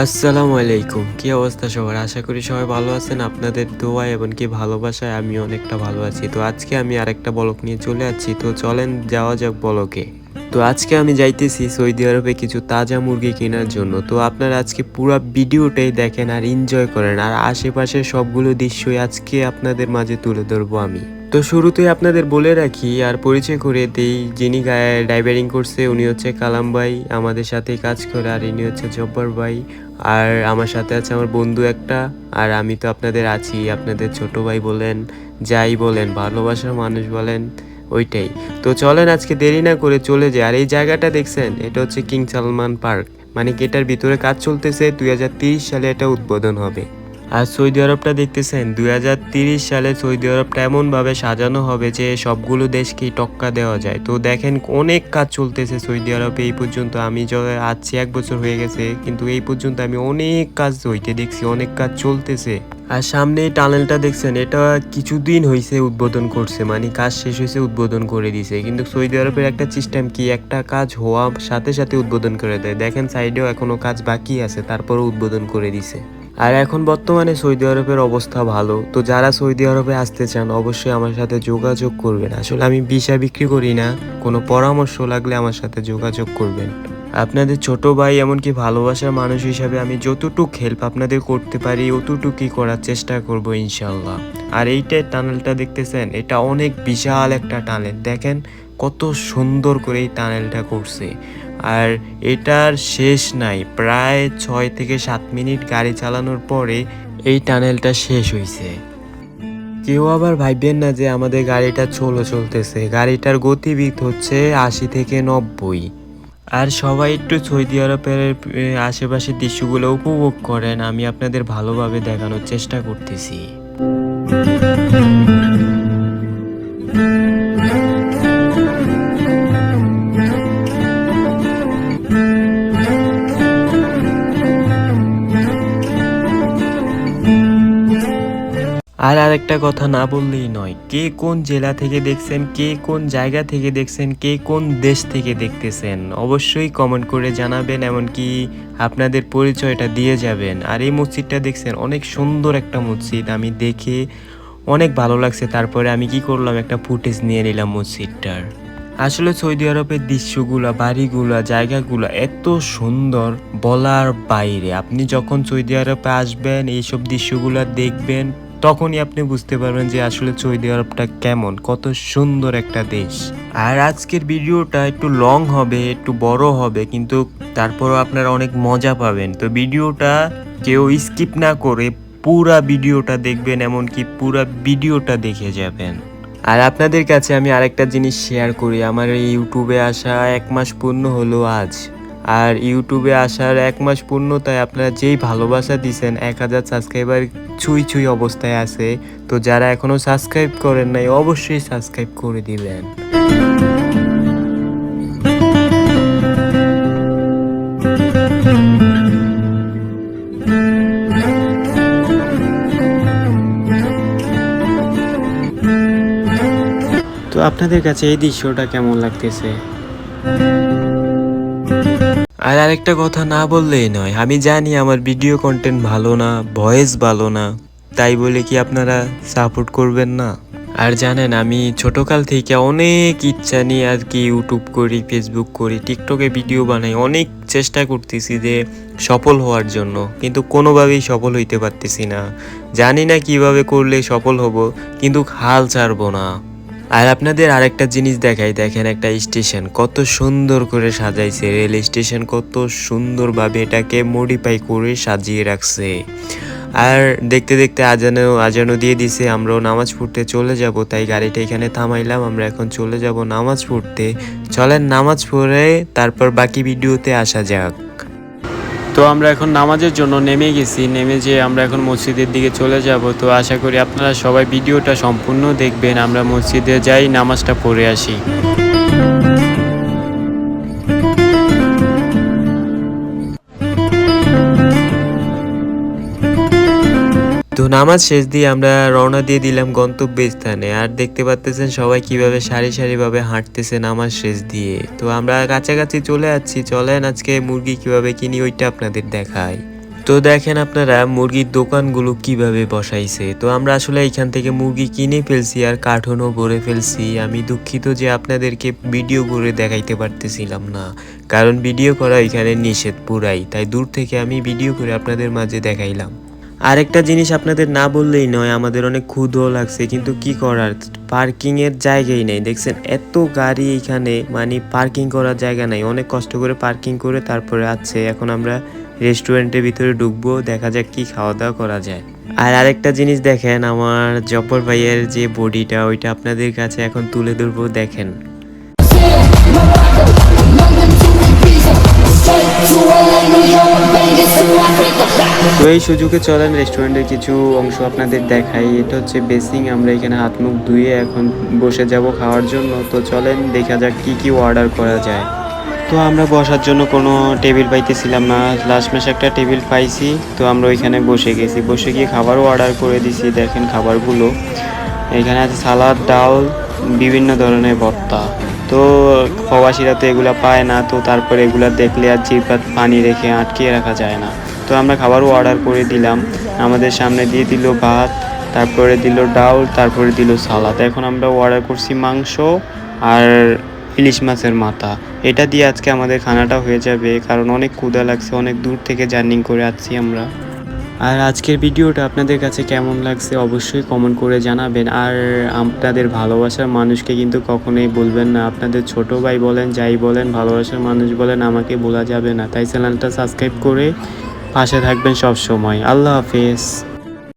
আসসালামু আলাইকুম। কি অবস্থা সবার? আশা করি সবাই ভালো আছেন। আপনাদের দোয়ায় এবং কি ভালোবাসায় আমি অনেকটা ভালো আছি। তো আজকে আমি আরেকটা ব্লগ নিয়ে চলে যাচ্ছি। তো চলেন যাওয়া যাক ব্লগে। তো আজকে আমি যাইতেছি সৌদি আরবে কিছু তাজা মুরগি কেনার জন্য। তো আপনারা আজকে পুরা ভিডিওটাই দেখেন আর এনজয় করেন। আর আশেপাশের সবগুলো দৃশ্যই আজকে আপনাদের মাঝে তুলে ধরবো আমি। তো শুরুতেই আপনাদের বলে রাখি আর পরিচয় করে দেই, যিনি ড্রাইভারিং করছে উনি হচ্ছে কালাম ভাই, আমাদের সাথেই কাজ করে। আর ইনি হচ্ছে জব্বার ভাই। আর আমার সাথে আছে আমার বন্ধু একটা। আর আমি তো আপনাদের আছি, আপনাদের ছোট ভাই বলেন, যাই বলেন, ভালোবাসার মানুষ বলেন, ওইটাই। তো চলেন আজকে দেরি না করে চলে যাই। আর এই জায়গাটা দেখছেন, এটা হচ্ছে কিং সালমান পার্ক। মানে কি এটার ভিতরে কাজ চলতেছে, 2030 সালে এটা উদ্বোধন হবে। আর সৌদি আরবটা দেখতেছেন, 2030 সালে সৌদি আরবটা এমনভাবে সাজানো হবে যে সবগুলো দেশকেই টক্কা দেওয়া যায়। তো দেখেন অনেক কাজ চলতেছে সৌদি আরবে এই পর্যন্ত। আমি আছি 1 বছর হয়ে গেছে, কিন্তু এই পর্যন্ত আমি অনেক কাজ হইতে দেখছি, অনেক কাজ চলতেছে। আর সামনে এই টানেলটা দেখছেন, এটা কিছুদিন হয়েছে উদ্বোধন করছে, মানে কাজ শেষ হয়েছে উদ্বোধন করে দিছে। কিন্তু সৌদি আরবের একটা সিস্টেম কি, একটা কাজ হওয়ার সাথে সাথে উদ্বোধন করে দেয়। দেখেন সাইডেও এখনো কাজ বাকি আছে, তারপরও উদ্বোধন করে দিছে। আর এখন বর্তমানে সৌদি আরবের অবস্থা ভালো। তো যারা সৌদি আরবে আসতে চান অবশ্যই আমার সাথে যোগাযোগ করবেন। আসলে আমি ভিসা বিক্রি করি না, কোনো পরামর্শ লাগলে আমার সাথে যোগাযোগ করবেন। আপনাদের ছোট ভাই এমনকি ভালোবাসার মানুষ হিসাবে আমি যতটুক হেল্প আপনাদের করতে পারি অতটুকুই করার চেষ্টা করব ইনশাল্লাহ। আর এইটা টানেলটা দেখতেছেন, এটা অনেক বিশাল একটা টানেল। দেখেন কত সুন্দর করে এই টানেলটা করছে। আর এটার শেষ নাই, প্রায় 6 থেকে 7 মিনিট গাড়ি চালানোর পরে এই টানেলটা শেষ হয়েছে। কেউ আবার ভাববেন না যে আমাদের গাড়িটা চলতেছে, গাড়িটার গতিবেগ হচ্ছে 80 থেকে 90। আর সবাই একটু সৌদি আরবের আশেপাশের দৃশ্যগুলো উপভোগ করেন, আমি আপনাদের ভালোভাবে দেখানোর চেষ্টা করতেছি। আর আরেকটা কথা না বললেই নয়, কে কোন জেলা থেকে দেখছেন, কে কোন জায়গা থেকে দেখছেন, কে কোন দেশ থেকে দেখতেছেন অবশ্যই কমেন্ট করে জানাবেন, এমনকি আপনাদের পরিচয়টা দিয়ে যাবেন। আর এই মসজিদটা দেখছেন, অনেক সুন্দর একটা মসজিদ, আমি দেখে অনেক ভালো লাগছে। তারপরে আমি কি করলাম, একটা ফুটেজ নিয়ে নিলাম মসজিদটার। আসলে সৌদি আরবের দৃশ্যগুলা, বাড়িগুলা, জায়গাগুলা এত সুন্দর বলার বাইরে। আপনি যখন সৌদি আরবে আসবেন, এইসব দৃশ্যগুলা দেখবেন, তখনই আপনি বুঝতে পারবেন যে আসলে সৌদি আরবটা কেমন, কত সুন্দর একটা দেশ। আর আজকের ভিডিওটা একটু লং হবে, একটু বড় হবে, কিন্তু তারপরও আপনারা অনেক মজা পাবেন। তো ভিডিওটা কেউ স্কিপ না করে পুরা ভিডিওটা দেখবেন, এমনকি পুরা ভিডিওটা দেখে যাবেন। আর আপনাদের কাছে আমি আরেকটা জিনিস শেয়ার করি, আমার এই ইউটিউবে আসা 1 মাস পূর্ণ হলো আজ। আর ইউটিউবে আসার 1 মাস পূর্ণতায় আপনারা যেই ভালোবাসা দিছেন, 1000 সাবস্ক্রাইবার ছুঁই অবস্থায় আছে। তো যারা এখনো সাবস্ক্রাইব করেন নাই অবশ্যই সাবস্ক্রাইব করে দিবেন। তো আপনাদের কাছে এই দৃশ্যটা কেমন লাগতেছে? আর আরেকটা কথা না বললেই নয়, আমি জানি আমার ভিডিও কন্টেন্ট ভালো না, ভয়েস ভালো না, তাই বলে কি আপনারা সাপোর্ট করবেন না? আর জানেন আমি ছোটকাল থেকে অনেক ইচ্ছা নিয়ে আর কি ইউটিউব করি, ফেসবুক করি, টিকটকে ভিডিও বানাই, অনেক চেষ্টা করতেছি যে সফল হওয়ার জন্য, কিন্তু কোনোভাবেই সফল হইতে পারতেছি না। জানি না কিভাবে করলে সফল হব, কিন্তু হাল ছাড়বো না। আর আপনাদের আরেকটা জিনিস দেখাই, দেখেন একটা স্টেশন কত সুন্দর করে সাজাইছে, রেল স্টেশন কত সুন্দরভাবে এটাকে মডিফাই করে সাজিয়ে রাখছে। আর দেখতে দেখতে আজানও দিয়ে দিছে, আমরাও নামাজ পড়তে চলে যাব, তাই গাড়িটা এখানে থামাইলাম। আমরা এখন চলে যাব নামাজ পড়তে। চলেন নামাজ পড়ে তারপর বাকি ভিডিওতে আসা যাক। তো আমরা এখন নামাজের জন্য নেমে গেছি, নেমে যেয়ে আমরা এখন মসজিদের দিকে চলে যাব। তো আশা করি আপনারা সবাই ভিডিওটা সম্পূর্ণ দেখবেন। আমরা মসজিদে যাই, নামাজটা পড়ে আসি। তো নামাজ শেষ দিয়ে আমরা রওনা দিয়ে দিলাম গন্তব্যস্থানে। আর দেখতে পাচ্তেছেন সবাই কিভাবে সারি সারিভাবে হাঁটতেছে নামাজ শেষ দিয়ে। তো আমরা কাছাকাছি চলে যাচ্ছি, চলেন আজকে মুরগি কিভাবে কিনি ওইটা আপনাদের দেখাই। তো দেখেন আপনারা মুরগির দোকানগুলো কিভাবে বসাইছে। তো আমরা আসলে এখান থেকে মুরগি কিনে ফেলছি আর কার্টুনও ভরে ফেলছি। আমি দুঃখিত যে আপনাদেরকে ভিডিও করে দেখাইতে পারতেছিলাম না, কারণ ভিডিও করা এখানে নিষেধ পুরাই, তাই দূর থেকে আমি ভিডিও করে আপনাদের মাঝে দেখাইলাম। আরেকটা জিনিস আপনাদের না বললেই নয়, আমাদের অনেক ক্ষুধাও লাগছে, কিন্তু কি করার, পার্কিং এর জায়গাই নেই। দেখছেন এত গাড়ি এখানে, মানে পার্কিং করার জায়গা নাই। অনেক কষ্ট করে পার্কিং করে তারপরে আছে। এখন আমরা রেস্টুরেন্টের ভিতরে ঢুকবো, দেখা যাক কি খাওয়া দাওয়া করা যায়। আর আরেকটা জিনিস দেখেন, আমার জব্বর ভাইয়ের যে বডিটা, ওইটা আপনাদের কাছে এখন তুলে ধরবো, দেখেন। তো এই সুযোগে চলেন রেস্টুরেন্টের কিছু অংশ আপনাদের দেখাই। এটা হচ্ছে বেসিং, আমরা এখানে হাত মুখ ধুয়ে এখন বসে যাব খাওয়ার জন্য। তো চলেন দেখা যাক কি কি অর্ডার করা যায়। তো আমরা বসার জন্য কোনো টেবিল পাইতেছিলাম না, লাস্টমেশ একটা টেবিল পাইছি। তো আমরা ওইখানে বসে গেছি, বসে গিয়ে খাবারও অর্ডার করে দিছি। দেখেন খাবারগুলো এখানে আছে, সালাদ, ডাল, বিভিন্ন ধরনের ভর্তা। তো প্রবাসীরা তো এগুলা পায় না, তো তারপরে এগুলা দেখলে আর জিহ্বায় পানি রেখে আটকে রাখা যায় না। তো আমরা খাবারও অর্ডার করে দিলাম। আমাদের সামনে দিয়ে দিল ভাত, তারপরে দিল ডাল, তারপরে দিল সালাদ। এখন আমরা অর্ডার করছি মাংস আর ইলিশ মাছের মাথা। এটা দিয়ে আজকে আমাদের খানাটা হয়ে যাবে, কারণ অনেক ক্ষুধা লাগছে, অনেক দূর থেকে জার্নি করে আসছি আমরা। আর আজকের ভিডিওটা আপনাদের কাছে কেমন লাগছে অবশ্যই কমেন্ট করে জানাবেন। আর আপনাদের ভালোবাসার মানুষকে কিন্তু কখনোই বলবেন না। আপনাদের ছোট ভাই বলেন, যাই বলেন, ভালোবাসার মানুষ বলেন, আমাকে ভোলা যাবে না। তাই চ্যানেলটা সাবস্ক্রাইব করে পাশে থাকবেন সব সময়। আল্লাহ হাফেজ।